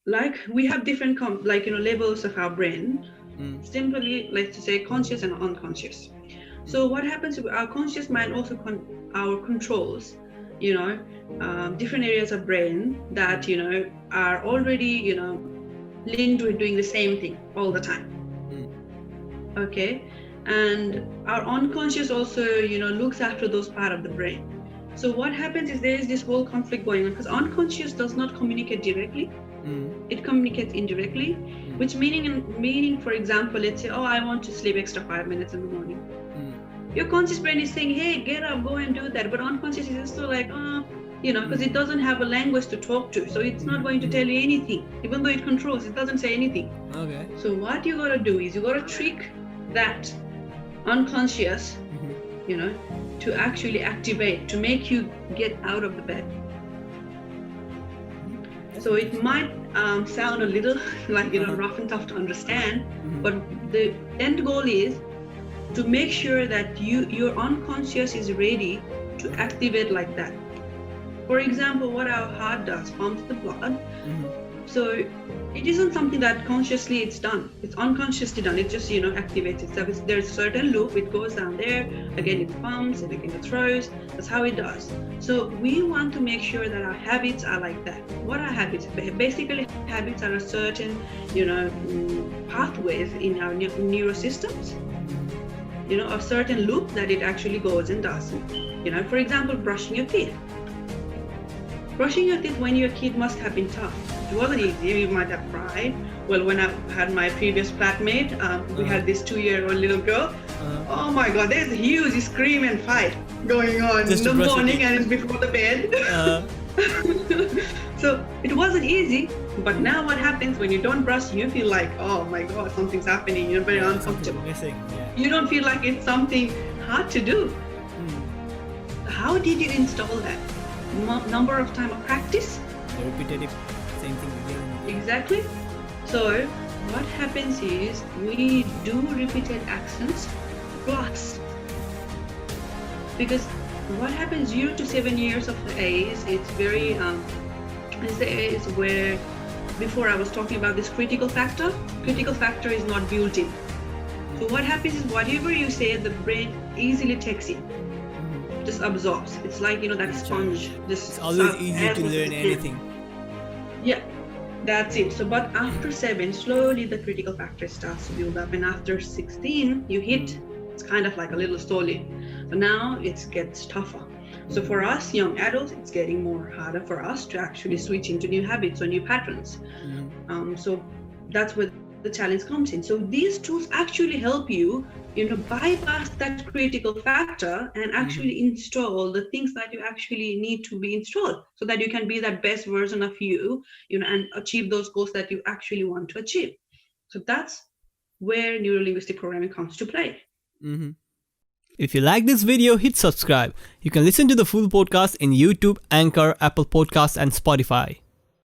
like we have different levels of our brain. Simply, let's say conscious and unconscious. So what happens with our conscious mind also our controls, different areas of brain that are already linked with doing the same thing all the time. Okay, and our unconscious also looks after those part of the brain. So what happens is there is this whole conflict going on, because unconscious does not communicate directly. It communicates indirectly, which meaning, for example, let's say, oh, I want to sleep extra 5 minutes in the morning. Your conscious brain is saying, hey, get up, go and do that. But unconscious is still like, because it doesn't have a language to talk to. So it's not going to tell you anything. Even though it controls, it doesn't say anything. Okay. So what you got to do is you got to trick that unconscious, to actually activate, to make you get out of the bed. So it might sound a little like, rough and tough to understand, but the end goal is to make sure that your unconscious is ready to activate like that. For example, what our heart does, pumps the blood. So it isn't something that consciously it's done. It's unconsciously done. It just, activates itself. There's a certain loop. It goes down there. Again, it pumps, and again, it throws. That's how it does. So we want to make sure that our habits are like that. What are habits? Basically, habits are a certain, pathways in our neurosystems. A certain loop that it actually goes and does. For example, brushing your teeth. Brushing your teeth when you're a kid must have been tough. It wasn't easy. You might have cried. Well, when I had my previous flatmate, we had this 2-year-old little girl. Oh my God, there's a huge scream and fight going on in the morning, and it's before the bed. So it wasn't easy. But now what happens when you don't brush, you feel like, oh my God, something's happening. You're very uncomfortable. You don't feel like it's something hard to do. How did you install that? Number of time of practice? Repetitive, same thing again and again. Exactly. So what happens is we do repeated actions plus, because what happens 0 to 7 years of age, it's very it's the age where, before I was talking about this critical factor is not built in. So what happens is whatever you say, the brain easily takes it, just absorbs. It's like that sponge. It's always easy to learn anything. Yeah, that's it. So but after 7, slowly the critical factor starts to build up, and after 16 you hit, it's kind of like a little solid. So now it gets tougher. So for us young adults, it's getting more harder for us to actually switch into new habits or new patterns. So that's where the challenge comes in. So these tools actually help you, bypass that critical factor and actually install the things that you actually need to be installed, so that you can be that best version of you, and achieve those goals that you actually want to achieve. So that's where neuro-linguistic programming comes to play. If you like this video, hit subscribe. You can listen to the full podcast in YouTube, Anchor, Apple Podcasts, and Spotify.